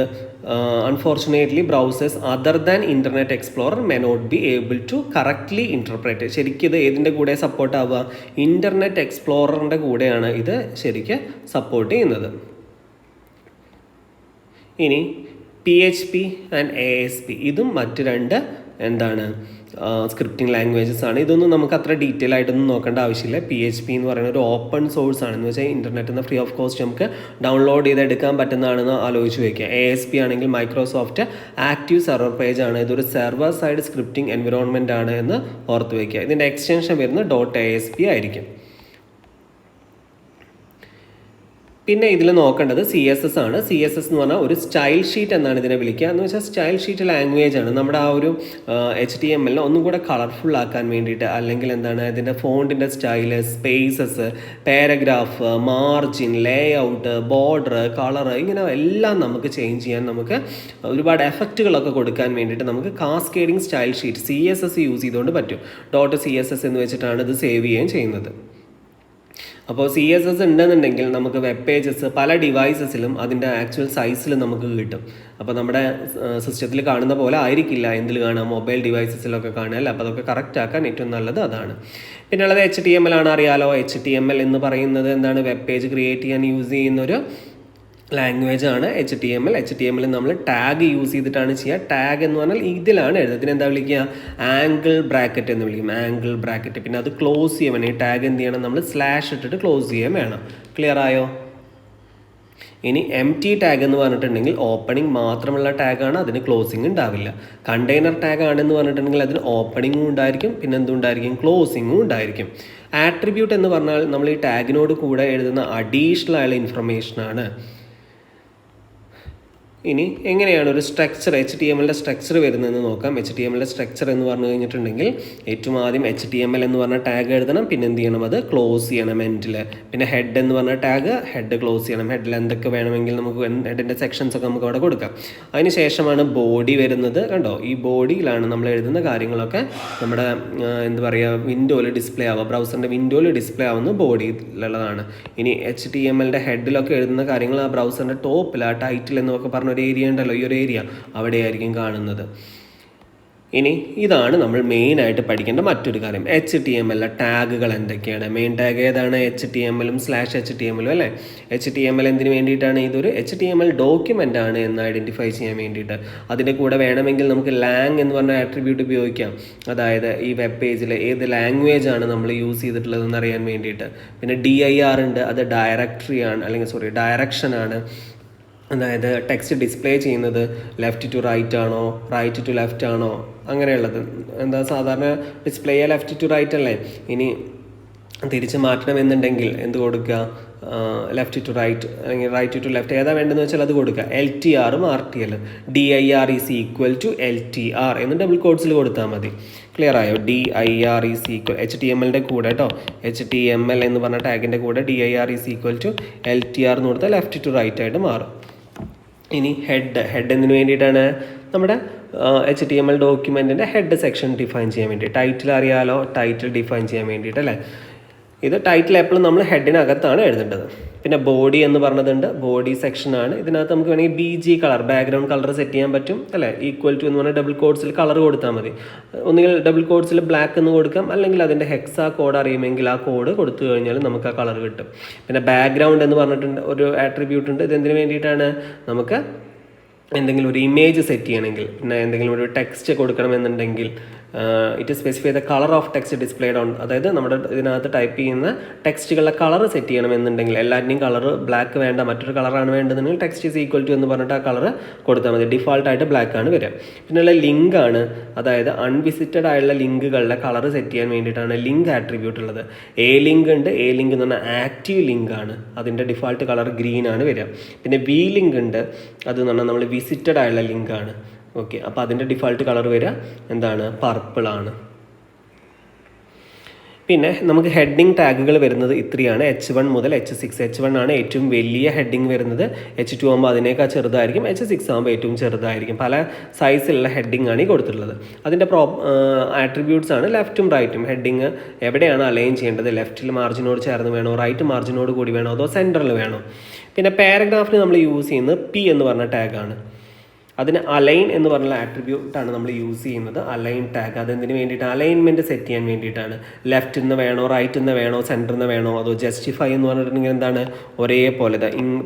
Unfortunately browsers other than Internet Explorer may not be able to correctly interpret. ശരിക്കും ഇത് ഏതിൻ്റെ കൂടെ സപ്പോർട്ട് ആവുക? ഇൻ്റർനെറ്റ് എക്സ്പ്ലോററിൻ്റെ കൂടെയാണ് ഇത് ശരിക്കും സപ്പോർട്ട് ചെയ്യുന്നത്. ഇനി PHP ആൻഡ് ASP, ഇതും മറ്റ് രണ്ട് എന്താണ് സ്ക്രിപ്റ്റിംഗ് ലാംഗ്വേജസ് ആണ്. ഇതൊന്നും നമുക്ക് അത്ര ഡീറ്റെയിൽ ആയിട്ടൊന്നും നോക്കേണ്ട ആവശ്യമില്ല. PHP എന്ന് പറയുന്നത് ഒരു ഓപ്പൺ സോഴ്സ് ആണ്. എന്ന് വെച്ചാൽ ഇൻ്റർനെറ്റിൽ നിന്ന് ഫ്രീ ഓഫ് കോസ്റ്റ് നമുക്ക് ഡൗൺലോഡ് ചെയ്തെടുക്കാൻ പറ്റുന്നതാണെന്ന് ആലോചിച്ച് വയ്ക്കുക. ASP ആണെങ്കിൽ മൈക്രോസോഫ്റ്റ് ആക്റ്റീവ് സെർവർ പേജ് ആണ്. ഇതൊരു സെർവർ സൈഡ് സ്ക്രിപ്റ്റിംഗ് എൻവിറോൺമെൻ്റ് ആണ് എന്ന് ഓർത്ത് വയ്ക്കുക. ഇതിൻ്റെ എക്സ്റ്റൻഷൻ വരുന്നത് .ASP ആയിരിക്കും. പിന്നെ ഇതിൽ നോക്കേണ്ടത് CSS ആണ്. CSS എന്ന് പറഞ്ഞാൽ ഒരു സ്റ്റൈൽ ഷീറ്റ് എന്നാണ് ഇതിനെ വിളിക്കുക. എന്ന് വെച്ചാൽ സ്റ്റൈൽ ഷീറ്റ് ലാംഗ്വേജ് ആണ്. നമ്മുടെ ആ ഒരു HTML ഒന്നും കൂടെ കളർഫുൾ ആക്കാൻ വേണ്ടിയിട്ട്, അല്ലെങ്കിൽ എന്താണ് ഇതിൻ്റെ ഫോണ്ടിൻ്റെ style, spaces, paragraph, margin, layout, border, colour, ഇങ്ങനെ എല്ലാം നമുക്ക് ചേഞ്ച് ചെയ്യാൻ, നമുക്ക് ഒരുപാട് എഫക്റ്റുകളൊക്കെ കൊടുക്കാൻ വേണ്ടിയിട്ട് നമുക്ക് cascading style sheet CSS use ചെയ്തുകൊണ്ട് പറ്റും. .CSS എന്ന് വെച്ചിട്ടാണ് ഇത് സേവ് ചെയ്യുകയും ചെയ്യുന്നത്. അപ്പോൾ CSS ഉണ്ടെന്നുണ്ടെങ്കിൽ നമുക്ക് വെബ് പേജസ് പല ഡിവൈസസിലും അതിൻ്റെ ആക്ച്വൽ സൈസിൽ നമുക്ക് കിട്ടും. അപ്പോൾ നമ്മുടെ സിസ്റ്റത്തിൽ കാണുന്ന പോലെ ആയിരിക്കില്ല എന്തിൽ കാണാം, മൊബൈൽ ഡിവൈസസിലൊക്കെ കാണുക. അപ്പോൾ അതൊക്കെ കറക്റ്റ് ആക്കാൻ ഏറ്റവും നല്ലത് അതാണ്. പിന്നെ ഉള്ളത് HTML ആണ്, അറിയാലോ. HTML എന്ന് പറയുന്നത് എന്താണ്, വെബ് പേജ് ക്രിയേറ്റ് ചെയ്യാൻ യൂസ് ചെയ്യുന്നൊരു ലാംഗ്വേജ് ആണ് HTML. HTML നമ്മൾ ടാഗ് യൂസ് ചെയ്തിട്ടാണ് ചെയ്യുക. ടാഗ് എന്ന് പറഞ്ഞാൽ ഇതിലാണ് എഴുതുന്നത്. ഇതിനെന്താ വിളിക്കുക, ആംഗിൾ ബ്രാക്കറ്റ് എന്ന് വിളിക്കും, ആംഗിൾ ബ്രാക്കറ്റ്. പിന്നെ അത് ക്ലോസ് ചെയ്യാൻ വേണം, ഈ ടാഗ് എന്ത് ചെയ്യണം, നമ്മൾ സ്ലാഷ് ഇട്ടിട്ട് ക്ലോസ് ചെയ്യാൻ വേണം. ക്ലിയർ ആയോ? ഇനി empty ടാഗ് എന്ന് പറഞ്ഞിട്ടുണ്ടെങ്കിൽ ഓപ്പണിംഗ് മാത്രമുള്ള ടാഗാണ്, അതിന് ക്ലോസിംഗ് ഉണ്ടാവില്ല. കണ്ടെയ്നർ ടാഗ് ആണെന്ന് പറഞ്ഞിട്ടുണ്ടെങ്കിൽ അതിന് ഓപ്പണിംഗും ഉണ്ടായിരിക്കും, പിന്നെ എന്തുണ്ടായിരിക്കും, ക്ലോസിംഗും ഉണ്ടായിരിക്കും. ആട്രിബ്യൂട്ട് എന്ന് പറഞ്ഞാൽ നമ്മൾ ഈ ടാഗിനോട് കൂടെ എഴുതുന്ന അഡീഷണൽ ആയുള്ള ഇൻഫർമേഷനാണ്. ഇനി എങ്ങനെയാണ് ഒരു സ്ട്രക്ചർ, HTML സ്ട്രക്ചർ വരുന്നതെന്ന് നോക്കാം. HTML സ്ട്രക്ചർ എന്ന് പറഞ്ഞു കഴിഞ്ഞിട്ടുണ്ടെങ്കിൽ ഏറ്റവും ആദ്യം HTML എന്ന് പറഞ്ഞ ടാഗ് എഴുതണം, പിന്നെ എന്ത് ചെയ്യണം, അത് ക്ലോസ് ചെയ്യണം എൻഡിൽ. പിന്നെ ഹെഡ് എന്ന് പറഞ്ഞ ടാഗ്, ഹെഡ് ക്ലോസ് ചെയ്യണം. ഹെഡിൽ എന്തൊക്കെ വേണമെങ്കിൽ നമുക്ക് ഹെഡിൻ്റെ സെക്ഷൻസ് ഒക്കെ നമുക്ക് അവിടെ കൊടുക്കാം. അതിന് ശേഷമാണ് ബോഡി വരുന്നത്. കണ്ടോ, ഈ ബോഡിയിലാണ് നമ്മൾ എഴുതുന്ന കാര്യങ്ങളൊക്കെ നമ്മുടെ എന്താ പറയുക, വിൻഡോയിൽ ഡിസ്പ്ലേ ആവുക, ബ്രൗസറിൻ്റെ വിൻഡോയിൽ ഡിസ്പ്ലേ ആവുന്ന ബോഡിയിലുള്ളതാണ്. ഇനി HTML ഹെഡിലൊക്കെ എഴുതുന്ന കാര്യങ്ങൾ ആ ബ്രൗസറിൻ്റെ ടോപ്പിൽ, ആ ടൈറ്റിൽ എന്നൊക്കെ പറഞ്ഞ ഒരു ഏരിയ ഉണ്ടല്ലോ, ഈ ഒരു ഏരിയ അവിടെയായിരിക്കും കാണുന്നത്. ഇനി ഇതാണ് നമ്മൾ മെയിനായിട്ട് പഠിക്കേണ്ട മറ്റൊരു കാര്യം, HTML ടാഗുകൾ എന്തൊക്കെയാണ്. മെയിൻ ടാഗ് ഏതാണ്, HTML-ഉം /HTML-ഉം അല്ലേ. HTML എന്തിനു വേണ്ടിയിട്ടാണ്, ഇതൊരു HTML ഡോക്യുമെൻ്റ് ആണ് എന്ന് ഐഡൻറ്റിഫൈ ചെയ്യാൻ വേണ്ടിയിട്ട്. അതിൻ്റെ കൂടെ വേണമെങ്കിൽ നമുക്ക് ലാങ് എന്ന് പറഞ്ഞ ആട്രിബ്യൂട്ട് ഉപയോഗിക്കാം, അതായത് ഈ വെബ് പേജിൽ ഏത് ലാംഗ്വേജ് ആണ് നമ്മൾ യൂസ് ചെയ്തിട്ടുള്ളതെന്ന് അറിയാൻ വേണ്ടിയിട്ട്. പിന്നെ DIR ഉണ്ട്, അത് ഡയറക്ടറി ആണ്, അല്ലെങ്കിൽ ഡയറക്ഷൻ ആണ്. അതായത് ടെക്സ്റ്റ് ഡിസ്പ്ലേ ചെയ്യുന്നത് ലെഫ്റ്റ് ടു റൈറ്റ് ആണോ, റൈറ്റ് ടു ലെഫ്റ്റ് ആണോ, അങ്ങനെയുള്ളത്. എന്താ സാധാരണ ഡിസ്പ്ലേ ലെഫ്റ്റ് ടു റൈറ്റ് അല്ലേ. ഇനി തിരിച്ച് മാറ്റണമെന്നുണ്ടെങ്കിൽ എന്ത് കൊടുക്കുക, ലെഫ്റ്റ് ടു റൈറ്റ് അല്ലെങ്കിൽ റൈറ്റ് ടു ലെഫ്റ്റ്, ഏതാ വേണ്ടതെന്ന് വെച്ചാൽ അത് കൊടുക്കുക. LTR-ഉം RTL, DIR is equal to LTR എന്ന് ഡബിൾ കോഡ്സിൽ കൊടുത്താൽ മതി. ക്ലിയർ ആയോ? DIR ഈസ് ഈക്വൽ HTML-ൻ്റെ കൂടെ കേട്ടോ, HTML എന്ന് പറഞ്ഞ ടാഗിൻ്റെ കൂടെ DIR is equal to LTR എന്ന് കൊടുത്താൽ ലെഫ്റ്റ് ടു റൈറ്റ് ആയിട്ട് മാറും. ഇനി ഹെഡ് എന്തിനു വേണ്ടിയിട്ടാണ്, നമ്മുടെ HTML ഡോക്യുമെൻറ്റിൻ്റെ ഹെഡ് സെക്ഷൻ ഡിഫൈൻ ചെയ്യാൻ വേണ്ടി. ടൈറ്റിൽ അറിയാലോ, ടൈറ്റിൽ ഡിഫൈൻ ചെയ്യാൻ വേണ്ടിയിട്ടല്ലേ. ഇത് ടൈറ്റിൽ എപ്പോഴും നമ്മൾ ഹെഡിനകത്താണ് എഴുതേണ്ടത്. പിന്നെ ബോഡി എന്ന് പറഞ്ഞതുണ്ട്, ബോഡി സെക്ഷനാണ്. ഇതിനകത്ത് നമുക്ക് വേണമെങ്കിൽ BG colour, background colour set ചെയ്യാൻ പറ്റും അല്ലേ. ഈക്വൽ ടു എന്ന് പറഞ്ഞാൽ ഡബിൾ കോഡ്സിൽ കളർ കൊടുത്താൽ മതി. ഒന്നുകിൽ ഡബിൾ കോഡ്സിൽ ബ്ലാക്ക് എന്ന് കൊടുക്കാം, അല്ലെങ്കിൽ അതിൻ്റെ ഹെക്സാ കോഡ് അറിയുമെങ്കിൽ ആ കോഡ് കൊടുത്തു കഴിഞ്ഞാൽ നമുക്ക് ആ കളർ കിട്ടും. പിന്നെ ബാക്ക്ഗ്രൗണ്ട് എന്ന് പറഞ്ഞിട്ടുണ്ട് ഒരു ആട്രിബ്യൂട്ട് ഉണ്ട്. ഇതെന്തിനു വേണ്ടിയിട്ടാണ്, നമുക്ക് എന്തെങ്കിലും ഒരു ഇമേജ് സെറ്റ് ചെയ്യണമെങ്കിൽ, പിന്നെ എന്തെങ്കിലും ഒരു ടെക്സ്റ്റ് കൊടുക്കണമെന്നുണ്ടെങ്കിൽ it specify the colour of text displayed on, അതായത് നമ്മുടെ ഇതിനകത്ത് ടൈപ്പ് ചെയ്യുന്ന ടെക്സ്റ്റുകളുടെ കളർ സെറ്റ് ചെയ്യണമെന്നുണ്ടെങ്കിൽ എല്ലാറ്റിൻ്റെയും കളർ ബ്ലാക്ക് വേണ്ട, മറ്റൊരു കളറാണ് വേണ്ടതെന്നുണ്ടെങ്കിൽ ടെക്സ്റ്റ് ഈസ് ഈക്വൽ ടു എന്ന് പറഞ്ഞിട്ട് ആ കളർ കൊടുത്താൽ മതി. ഡിഫാൾട്ടായിട്ട് ബ്ലാക്ക് ആണ് വരിക. പിന്നെയുള്ള ലിങ്ക് ആണ്, അതായത് അൺവിസിറ്റഡ് ആയുള്ള ലിങ്കുകളുടെ കളർ സെറ്റ് ചെയ്യാൻ വേണ്ടിയിട്ടാണ് ലിങ്ക് ആട്രിബ്യൂട്ട് ഉള്ളത്. ലിങ്ക് ഉണ്ട്, ലിങ്ക് എന്ന് പറഞ്ഞാൽ ആക്റ്റീവ് ലിങ്ക് ആണ്, അതിൻ്റെ ഡിഫാൾട്ട് കളർ ഗ്രീൻ ആണ് വരിക. പിന്നെ ലിങ്ക് ഉണ്ട്, അതെന്ന് പറഞ്ഞാൽ നമ്മൾ വിസിറ്റഡ് ആയുള്ള ലിങ്ക് ആണ്. ഓക്കെ, അപ്പോൾ അതിൻ്റെ ഡിഫാൾട്ട് കളർ വരിക എന്താണ്, പർപ്പിളാണ്. പിന്നെ നമുക്ക് ഹെഡിങ് ടാഗുകൾ വരുന്നത് ഇത്രയാണ്, H1 മുതൽ H6. H1 ആണ് ഏറ്റവും വലിയ ഹെഡിങ് വരുന്നത്, H2 ആകുമ്പോൾ അതിനേക്കാൾ ചെറുതായിരിക്കും, H6 ആകുമ്പോൾ ഏറ്റവും ചെറുതായിരിക്കും. പല സൈസിലുള്ള ഹെഡിങ് ആണ് ഈ കൊടുത്തിട്ടുള്ളത്. അതിൻ്റെ ആട്രിബ്യൂട്ട്സ് ആണ് ലെഫ്റ്റും റൈറ്റും. ഹെഡിങ് എവിടെയാണ് അലൈൻ ചെയ്യേണ്ടത്, ലെഫ്റ്റിൽ മാർജിനോട് ചേർന്ന് വേണോ, റൈറ്റ് മാർജിനോട് കൂടി വേണോ, അതോ സെൻറ്ററിൽ വേണോ. പിന്നെ പാരഗ്രാഫിന് നമ്മൾ യൂസ് ചെയ്യുന്നത് P എന്ന് പറഞ്ഞ ടാഗാണ്. അതിന് അലൈൻ എന്ന് പറഞ്ഞ ആട്രിബ്യൂട്ടാണ് നമ്മൾ യൂസ് ചെയ്യുന്നത്, അലൈൻ ടാഗ്. അതെന്തിനു വേണ്ടിയിട്ട്, അലൈൻമെൻറ്റ് സെറ്റ് ചെയ്യാൻ വേണ്ടിയിട്ടാണ്. ലെഫ്റ്റിൽ നിന്ന് വേണോ, റൈറ്റിൽ നിന്ന് വേണോ, സെൻറ്ററിൽ നിന്ന് വേണോ, അതോ ജസ്റ്റിഫൈ എന്ന് പറഞ്ഞിട്ടുണ്ടെങ്കിൽ എന്താണ്, ഒരേപോലെ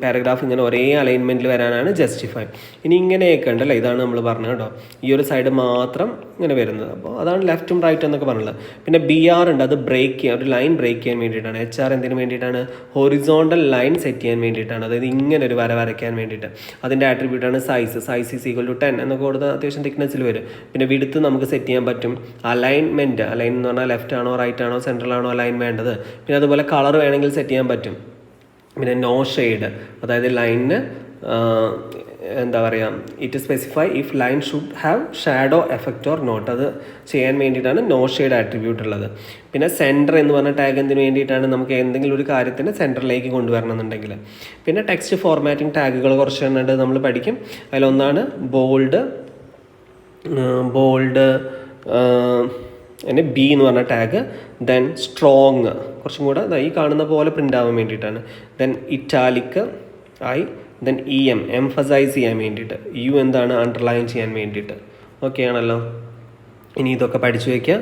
പാരഗ്രാഫ് ഇങ്ങനെ ഒരേ അലൈൻമെൻറ്റിൽ വരാനാണ് ജസ്റ്റിഫൈ. ഇനി ഇങ്ങനെയൊക്കെ ഉണ്ടല്ലോ, ഇതാണ് നമ്മൾ പറഞ്ഞത് കേട്ടോ, ഈ ഒരു സൈഡ് മാത്രം ഇങ്ങനെ വരുന്നത്. അപ്പോൾ അതാണ് ലെഫ്റ്റും റൈറ്റും എന്നൊക്കെ പറഞ്ഞത്. പിന്നെ BR ഉണ്ട്, അത് ബ്രേക്ക് ചെയ്യാൻ, ഒരു ലൈൻ ബ്രേക്ക് ചെയ്യാൻ വേണ്ടിയിട്ടാണ്. HR എന്തിനു വേണ്ടിയിട്ടാണ്, ഹൊറിസോണ്ടൽ ലൈൻ സെറ്റ് ചെയ്യാൻ വേണ്ടിയിട്ടാണ്, അതായത് ഇങ്ങനെ ഒരു വര വരയ്ക്കാൻ വേണ്ടിയിട്ട്. അതിൻ്റെ ആട്രിബ്യൂട്ടാണ് സൈസ് ഈക്വൽ ടു 10 എന്നൊക്കെ കൊടുത്താൽ അത്യാവശ്യം തിക്നെസ്സിൽ വരും. പിന്നെ വിഡ്ത്ത് നമുക്ക് സെറ്റ് ചെയ്യാൻ പറ്റും. അലൈൻ എന്ന് പറഞ്ഞാൽ ലെഫ്റ്റ് ആണോ, റൈറ്റ് ആണോ, സെൻട്രൽ ആണോ അലൈൻ വേണ്ടത്. പിന്നെ അതുപോലെ കളർ വേണമെങ്കിൽ സെറ്റ് ചെയ്യാൻ പറ്റും. പിന്നെ നോ ഷെയ്ഡ്, അതായത് ലൈനിന് എന്താ പറയുക, it specify if line should have shadow effect or not, അത് ചെയ്യാൻ വേണ്ടിയിട്ടാണ് നോ ഷെയ്ഡ് ആട്രിബ്യൂട്ട് ഉള്ളത്. പിന്നെ സെൻറ്റർ എന്ന് പറഞ്ഞ ടാഗ് എന്തിനു വേണ്ടിയിട്ടാണ്, നമുക്ക് എന്തെങ്കിലും ഒരു കാര്യത്തിന് സെൻറ്ററിലേക്ക് കൊണ്ടുവരണം എന്നുണ്ടെങ്കിൽ. പിന്നെ ടെക്സ്റ്റ് ഫോർമാറ്റിംഗ് ടാഗുകൾ കുറച്ച് എണ്ണുണ്ട് നമ്മൾ പഠിക്കും. അതിലൊന്നാണ് ബോൾഡ് പിന്നെ ബി എന്ന് പറഞ്ഞ ടാഗ്, ദെൻ സ്ട്രോങ് കുറച്ചും കൂടെ ഈ കാണുന്ന പോലെ പ്രിൻ്റ് ആവാൻ വേണ്ടിയിട്ടാണ്, then italic I, then emphasise ചെയ്യാൻ വേണ്ടിയിട്ട്, യു എന്താണ് അണ്ടർലൈൻ ചെയ്യാൻ വേണ്ടിയിട്ട്. ഓക്കെ ആണല്ലോ. ഇനി ഇതൊക്കെ പഠിച്ചു വയ്ക്കുക.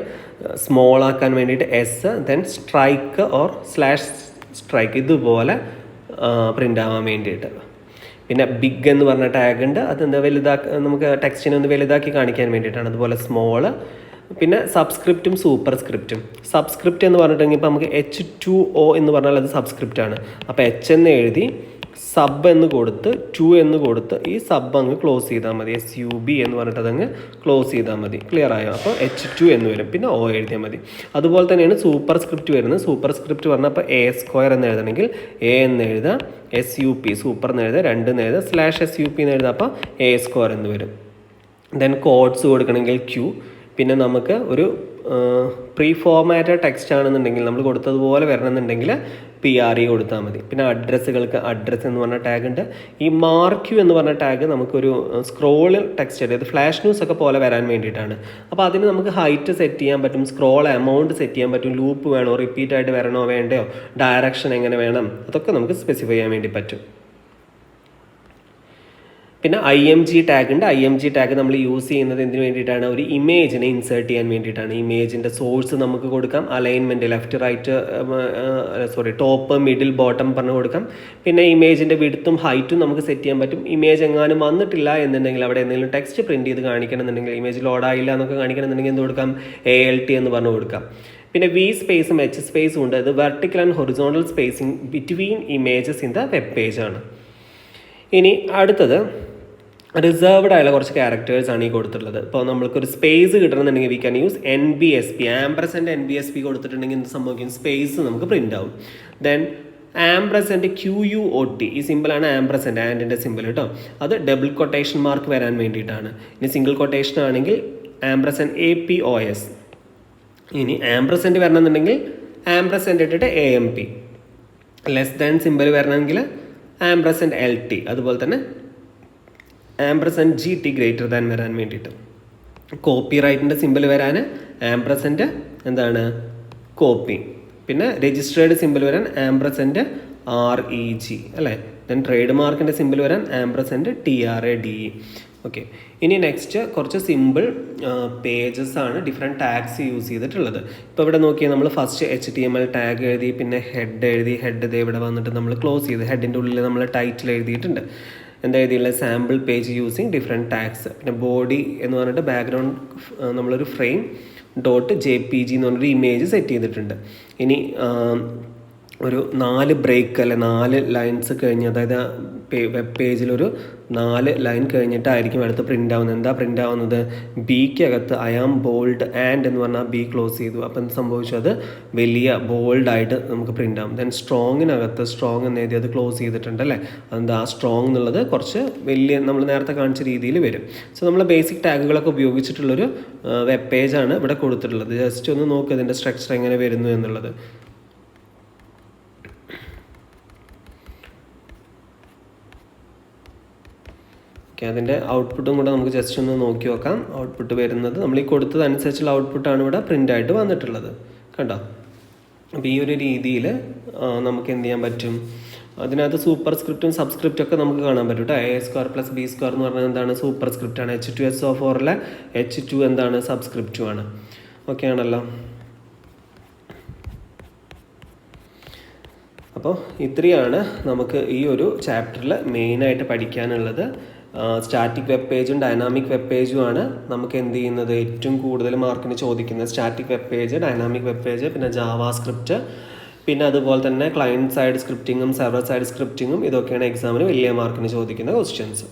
സ്മോൾ ആക്കാൻ വേണ്ടിയിട്ട് S, then strike or slash strike, ഇതുപോലെ പ്രിൻ്റ് ആവാൻ വേണ്ടിയിട്ട്. പിന്നെ ബിഗ് എന്ന് പറഞ്ഞ ടാഗ് ഉണ്ട്, അതെന്താ നമുക്ക് ടെക്സ്റ്റിനെ ഒന്ന് വലുതാക്കി കാണിക്കാൻ വേണ്ടിയിട്ടാണ്. അതുപോലെ സ്മോള്. പിന്നെ സബ്സ്ക്രിപ്റ്റും സൂപ്പർ സ്ക്രിപ്റ്റും. സബ്സ്ക്രിപ്റ്റ് എന്ന് പറഞ്ഞിട്ടുണ്ടെങ്കിൽ ഇപ്പോൾ നമുക്ക് H2O എന്ന് പറഞ്ഞാൽ അത് സബ്സ്ക്രിപ്റ്റ് ആണ്. അപ്പോൾ H എന്ന് എഴുതി സബ് എന്ന് കൊടുത്ത് 2 എന്ന് കൊടുത്ത് ഈ സബ് അങ്ങ് ക്ലോസ് ചെയ്താൽ മതി. SUB എന്ന് പറഞ്ഞിട്ട് അതങ്ങ് ക്ലോസ് ചെയ്താൽ മതി. ക്ലിയർ ആയോ? അപ്പോൾ H2 എന്ന് വരും, പിന്നെ O എഴുതിയാൽ മതി. അതുപോലെ തന്നെയാണ് സൂപ്പർ സ്ക്രിപ്റ്റ് വരുന്നത്. സൂപ്പർ സ്ക്രിപ്റ്റ് പറഞ്ഞാൽ അപ്പോൾ A² എന്ന് എഴുതണമെങ്കിൽ A എന്ന് എഴുതാം, SUP സൂപ്പർ എന്ന് എഴുതാം, 2 എന്ന് എഴുതാം, /SUP എന്ന് എഴുതാം, അപ്പോൾ A² എന്ന് വരും. ദെൻ കോഡ്സ് കൊടുക്കണമെങ്കിൽ Q. പിന്നെ നമുക്ക് ഒരു പ്രീ ഫോർമാറ്റഡ് ടെക്സ്റ്റ് ആണെന്നുണ്ടെങ്കിൽ നമ്മൾ കൊടുത്തതുപോലെ വരണമെന്നുണ്ടെങ്കിൽ PRE കൊടുത്താൽ മതി. പിന്നെ അഡ്രസ്സുകൾക്ക് അഡ്രസ്സ് എന്ന് പറഞ്ഞ ടാഗ് ഉണ്ട്. ഈ മാർക്ക് യു എന്ന് പറഞ്ഞ ടാഗ് നമുക്കൊരു സ്ക്രോൾ ടെക്സ്റ്റ്, അതായത് ഫ്ലാഷ് ന്യൂസ് ഒക്കെ പോലെ വരാൻ വേണ്ടിയിട്ടാണ്. അപ്പോൾ അതിന് നമുക്ക് ഹൈറ്റ് സെറ്റ് ചെയ്യാൻ പറ്റും, സ്ക്രോൾ എമൗണ്ട് സെറ്റ് ചെയ്യാൻ പറ്റും, ലൂപ്പ് വേണോ, റിപ്പീറ്റ് ആയിട്ട് വരണോ വേണ്ടയോ, ഡയറക്ഷൻ എങ്ങനെ വേണം, അതൊക്കെ നമുക്ക് സ്പെസിഫൈ ചെയ്യാൻ വേണ്ടി പറ്റും. പിന്നെ IMG ടാഗ് ഉണ്ട്. IMG ടാഗ് നമ്മൾ യൂസ് ചെയ്യുന്നത് എന്തിനു വേണ്ടിയിട്ടാണ്, ഒരു ഇമേജിനെ ഇൻസേർട്ട് ചെയ്യാൻ വേണ്ടിയിട്ടാണ്. ഇമേജിൻ്റെ സോഴ്സ് നമുക്ക് കൊടുക്കാം, alignment left right top middle bottom പറഞ്ഞു കൊടുക്കാം. പിന്നെ ഇമേജിൻ്റെ വിഡ്ത്തും ഹൈറ്റും നമുക്ക് സെറ്റ് ചെയ്യാൻ പറ്റും. ഇമേജ് എങ്ങാനും വന്നിട്ടില്ല എന്നുണ്ടെങ്കിൽ, അവിടെ എന്തെങ്കിലും ടെക്സ്റ്റ് പ്രിൻറ്റ് ചെയ്ത് കാണിക്കണം എന്നുണ്ടെങ്കിൽ, ഇമേജ് ലോഡായില്ല എന്നൊക്കെ കാണിക്കണം എന്നുണ്ടെങ്കിൽ എന്ത് കൊടുക്കാം, ALT എന്ന് പറഞ്ഞു കൊടുക്കാം. പിന്നെ V സ്പേസും H സ്പേസും ഉണ്ട്. അത് vertical and horizontal spacing between images in the web page ആണ്. ഇനി അടുത്തത് റിസർവ്ഡ് ആയുള്ള കുറച്ച് ക്യാരക്ടേഴ്സ് ആണ് ഈ കൊടുത്തിട്ടുള്ളത്. ഇപ്പോൾ നമ്മൾക്കൊരു സ്പേസ് കിട്ടണമെന്നുണ്ടെങ്കിൽ we can use NBSP, &NBSP കൊടുത്തിട്ടുണ്ടെങ്കിൽ എന്ത് സംഭവിക്കും, സ്പേസ് നമുക്ക് പ്രിൻ്റ് ആവും. ദെൻ &QUOT, ഈ സിമ്പിളാണ് ആംപ്രസെൻ്റ്, ആൻഡിൻ്റെ സിമ്പിൾ കേട്ടോ. അത് ഡബിൾ കൊട്ടേഷൻ മാർക്ക് വരാൻ വേണ്ടിയിട്ടാണ്. ഇനി സിംഗിൾ കൊട്ടേഷൻ ആണെങ്കിൽ &APOS. ഇനി ആംപ്രസെൻ്റ് വരണമെന്നുണ്ടെങ്കിൽ ആംപ്രസെൻ്റ് ഇട്ടിട്ട് AMP. ലെസ് ദാൻ സിമ്പിൾ വരണമെങ്കിൽ &LT. അതുപോലെ തന്നെ &GT ഗ്രേറ്റർ ദാൻ വരാൻ വേണ്ടിയിട്ട്. കോപ്പി റൈറ്റിൻ്റെ സിമ്പിൾ വരാൻ ആംപ്രസെൻ്റ് എന്താണ്, കോപ്പി. പിന്നെ രജിസ്റ്റേർഡ് സിമ്പിൾ വരാൻ &REG അല്ലേ. ദെൻ ട്രേഡ് മാർക്കിൻ്റെ സിമ്പിൾ വരാൻ &TRADE. ഓക്കെ. ഇനി നെക്സ്റ്റ് കുറച്ച് സിമ്പിൾ പേജസ് ആണ് ഡിഫറെൻറ്റ് ടാഗ്സ് യൂസ് ചെയ്തിട്ടുള്ളത്. ഇപ്പോൾ ഇവിടെ നോക്കിയാൽ നമ്മൾ ഫസ്റ്റ് HTML ടാഗ് എഴുതി, പിന്നെ ഹെഡ് എഴുതി, ഹെഡ് ഇവിടെ വന്നിട്ട് നമ്മൾ ക്ലോസ് ചെയ്ത് ഹെഡിൻ്റെ ഉള്ളിൽ നമ്മൾ ടൈറ്റിൽ എഴുതിയിട്ടുണ്ട്. എന്താ എഴുതിയുള്ള sample page using different tags. പിന്നെ ബോഡി എന്ന് പറഞ്ഞിട്ട് ബാക്ക്ഗ്രൗണ്ട് നമ്മളൊരു ഫ്രെയിം .jpg എന്ന് പറഞ്ഞൊരു ഇമേജ് സെറ്റ് ചെയ്തിട്ടുണ്ട്. ഇനി ഒരു 4 ബ്രേക്ക് അല്ലെ 4 ലൈൻസ് കഴിഞ്ഞ്, അതായത് വെബ് പേജിലൊരു 4 ലൈൻ കഴിഞ്ഞിട്ടായിരിക്കും അടുത്ത് പ്രിൻ്റ് ആവുന്നത്. എന്താ പ്രിൻ്റ് ആവുന്നത്, ബിക്കകത്ത് I am bold and എന്ന് പറഞ്ഞാൽ B ക്ലോസ് ചെയ്തു. അപ്പം എന്ത് സംഭവിച്ചു, അത് വലിയ ബോൾഡായിട്ട് നമുക്ക് പ്രിൻ്റ് ആവും. ദെൻ സ്ട്രോങ്ങിനകത്ത് സ്ട്രോങ് എന്ന് എഴുതി അത് ക്ലോസ് ചെയ്തിട്ടുണ്ട് അല്ലേ. അതെന്താ, സ്ട്രോങ് എന്നുള്ളത് കുറച്ച് വലിയ നമ്മൾ നേരത്തെ കാണിച്ച രീതിയിൽ വരും. സോ നമ്മൾ ബേസിക് ടാഗുകളൊക്കെ ഉപയോഗിച്ചിട്ടുള്ളൊരു വെബ് പേജാണ് ഇവിടെ കൊടുത്തിട്ടുള്ളത്. ജസ്റ്റ് ഒന്ന് നോക്കുക ഇതിൻ്റെ സ്ട്രക്ചർ എങ്ങനെ വരുന്നു എന്നുള്ളത്. അതിൻ്റെ ഔട്ട്പുട്ടും കൂടെ നമുക്ക് ജസ്റ്റ് ഒന്ന് നോക്കി നോക്കാം. ഔട്ട്പുട്ട് വരുന്നത് നമ്മൾ ഈ കൊടുത്തതനുസരിച്ചുള്ള ഔട്ട്പുട്ടാണ് ഇവിടെ പ്രിൻ്റ് ആയിട്ട് വന്നിട്ടുള്ളത് കണ്ടോ. അപ്പോൾ ഈ ഒരു രീതിയിൽ നമുക്ക് എന്ത് ചെയ്യാൻ പറ്റും, അതിനകത്ത് സൂപ്പർ സ്ക്രിപ്റ്റും സബ്സ്ക്രിപ്റ്റും ഒക്കെ നമുക്ക് കാണാൻ പറ്റും കേട്ടോ. A² + B² എന്ന് പറഞ്ഞാൽ എന്താണ്, സൂപ്പർ സ്ക്രിപ്റ്റാണ്. H2SO4 H2 എന്താണ്, സബ്സ്ക്രിപ്റ്റുമാണ്. ഓക്കെ ആണല്ലോ. അപ്പോൾ ഇത്രയാണ് നമുക്ക് ഈ ഒരു ചാപ്റ്ററിൽ മെയിനായിട്ട് പഠിക്കാനുള്ളത്. സ്റ്റാറ്റിക് വെബ് പേജും ഡൈനാമിക് വെബ് പേജുമാണ് നമുക്ക് എന്ത് ചെയ്യുന്നത്, ഏറ്റവും കൂടുതൽ മാർക്കിന് ചോദിക്കുന്നത്. Static web page, dynamic web page, പിന്നെ ജാവാ സ്ക്രിപ്റ്റ്, പിന്നെ അതുപോലെ തന്നെ ക്ലയൻറ്റ് സൈഡ് സ്ക്രിപ്റ്റിങ്ങും സെർവർ സൈഡ് സ്ക്രിപ്റ്റിങ്ങും, ഇതൊക്കെയാണ് എക്സാമിന് വലിയ മാർക്കിന് ചോദിക്കുന്ന ക്വസ്റ്റ്യൻസ്.